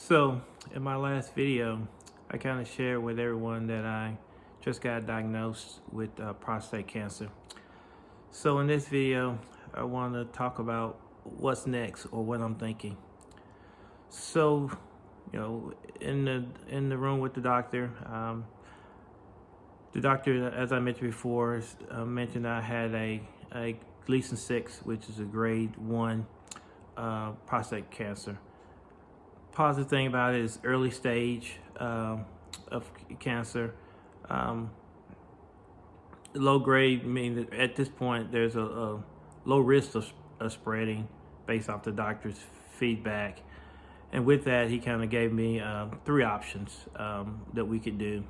So in my last video, I kind of shared with everyone that I just got diagnosed with prostate cancer. So in this video, I want to talk about what's next or what I'm thinking. So, in the room with the doctor, as I mentioned before, mentioned I had a Gleason 6, which is a grade 1 prostate cancer. Positive thing about it is early stage of cancer. Low grade means that at this point there's a low risk of spreading based off the doctor's feedback. And with that, he kind of gave me 3 options that we could do.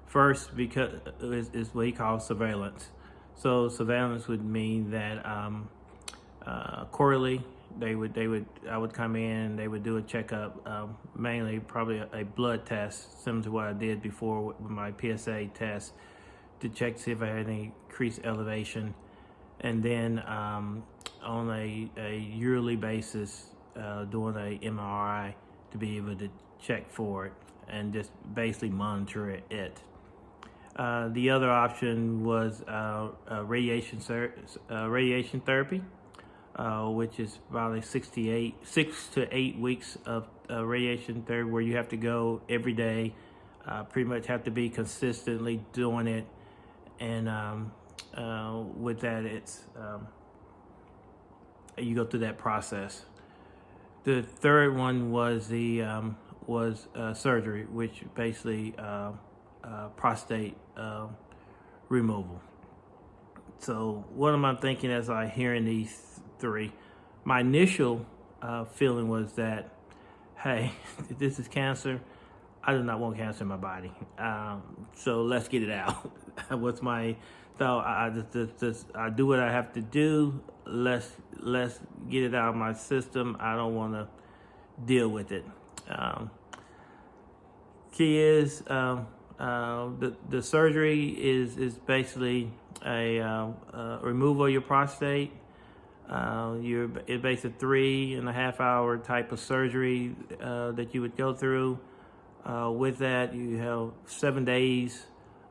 First, because is what he calls surveillance. So surveillance would mean that quarterly I would come in, they would do a checkup, mainly probably a blood test, similar to what I did before with my PSA test, to check to see if I had any increased elevation. And then on a yearly basis, doing a MRI to be able to check for it and just basically monitor it. The other option was radiation therapy, which is probably 6 to 8 weeks of radiation therapy, where you have to go every day, pretty much have to be consistently doing it. And with that, it's you go through that process. The third one was surgery, which basically prostate removal. So what am I thinking as I hearing these 3? My initial feeling was that, hey, if this is cancer, I do not want cancer in my body. So let's get it out. What's my thought? I do what I have to do. Let's get it out of my system. I don't want to deal with it. Key is the surgery is basically a removal of your prostate. It's basically a 3.5 hour type of surgery that you would go through. With that, you have 7 days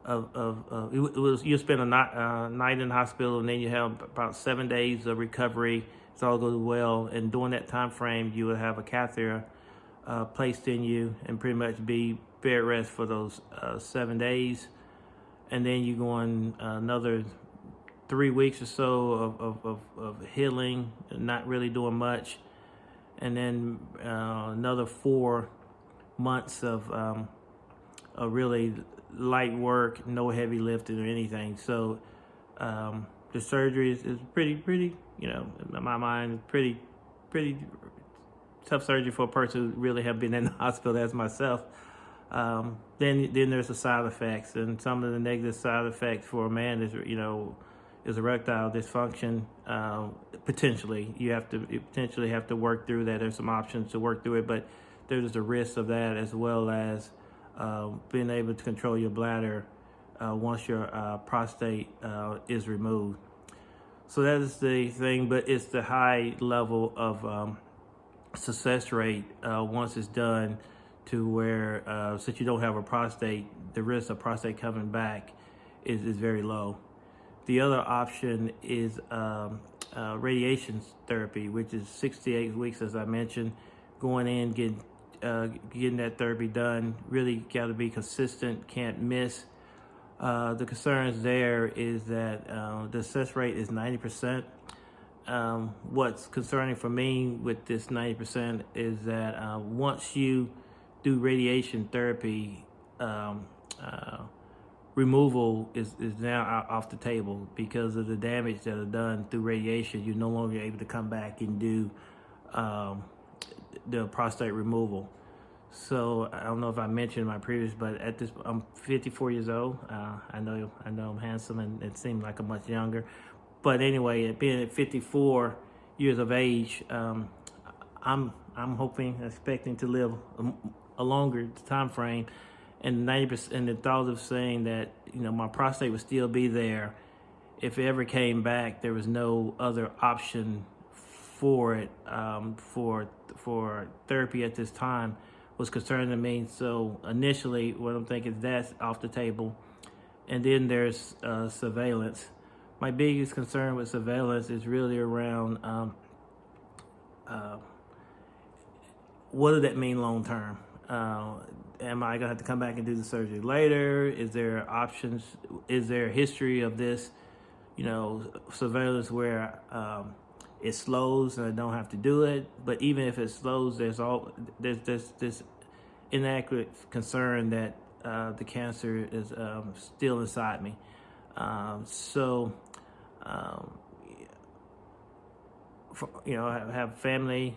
you spend a night in the hospital, and then you have about 7 days of recovery. If all goes well, and during that time frame, you will have a catheter placed in you and pretty much be bed rest for those 7 days. And then you go on another 3 weeks or so of healing, not really doing much. And then another 4 months of really light work, no heavy lifting or anything. So the surgery is pretty, in my mind, pretty tough surgery for a person who really have been in the hospital as myself. Then there's the side effects, and some of the negative side effects for a man is erectile dysfunction. Potentially, you potentially have to work through that. There's some options to work through it, but there's a risk of that, as well as being able to control your bladder once your prostate is removed. So that is the thing, but it's the high level of success rate once it's done, to where since you don't have a prostate, the risk of prostate coming back is very low. The other option is radiation therapy, which is 6 to 8 weeks, as I mentioned. Going in, getting that therapy done. Really got to be consistent, can't miss. The concerns there is that the success rate is 90%. What's concerning for me with this 90% is that once you do radiation therapy, removal is now off the table because of the damage that is done through radiation. You're no longer able to come back and do the prostate removal. So I don't know if I mentioned in my previous, but I'm 54 years old. I know I'm handsome, and it seems like I'm much younger. But anyway, being at 54 years of age, I'm hoping, expecting to live a longer time frame. And 90%, and the thought of saying that my prostate would still be there if it ever came back. There was no other option for it, for therapy at this time, was concerning to me. So initially, what I'm thinking is that's off the table. And then there's surveillance. My biggest concern with surveillance is really around what does that mean long term? Am I gonna have to come back and do the surgery later? Is there options? Is there a history of this, surveillance where it slows and I don't have to do it? But even if it slows, there's this inaccurate concern that the cancer is still inside me. I have family.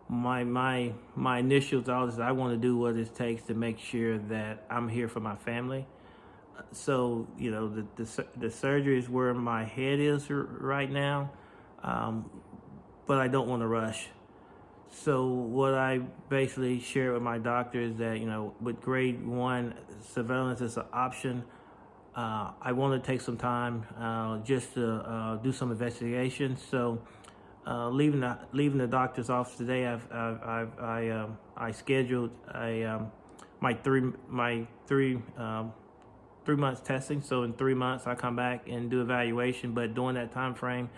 My initial thought is I want to do what it takes to make sure that I'm here for my family. So the surgery is where my head is right now, but I don't want to rush. So what I basically share with my doctor is that with grade 1 surveillance is an option. I want to take some time just to do some investigation. So leaving the doctor's office today, I scheduled my three months testing. So in 3 months, I come back and do evaluation. But during that time frame,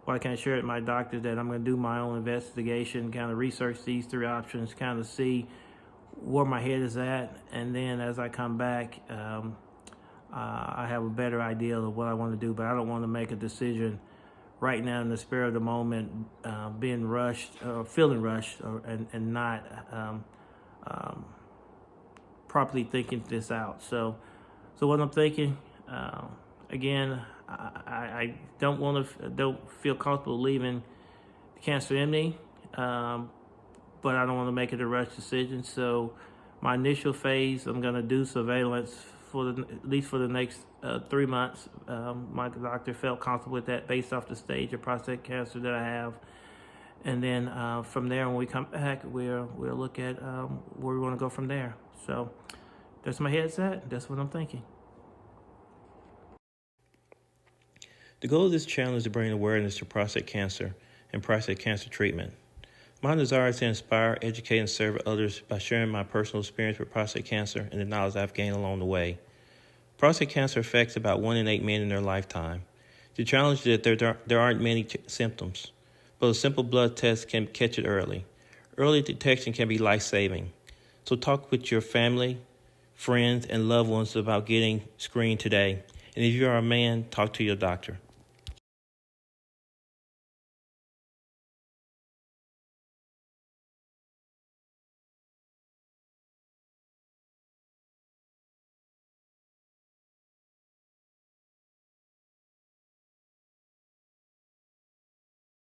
what I can share with my doctor is that I'm going to do my own investigation, kind of research these 3 options, kind of see where my head is at, and then as I come back, I have a better idea of what I want to do. But I don't want to make a decision right now in the spur of the moment, being rushed, feeling rushed, and not properly thinking this out. So what I'm thinking, again, I don't feel comfortable leaving the cancer in me, but I don't want to make it a rush decision. So my initial phase, I'm going to do surveillance at least for the next 3 months. My doctor felt comfortable with that based off the stage of prostate cancer that I have. And then from there, when we come back, we'll look at where we want to go from there. So that's my headset. That's what I'm thinking. The goal of this channel is to bring awareness to prostate cancer and prostate cancer treatment. My desire is to inspire, educate, and serve others by sharing my personal experience with prostate cancer and the knowledge I've gained along the way. Prostate cancer affects about 1 in 8 men in their lifetime. The challenge is that there aren't many symptoms, but a simple blood test can catch it early. Early detection can be life-saving. So talk with your family, friends, and loved ones about getting screened today. And if you are a man, talk to your doctor.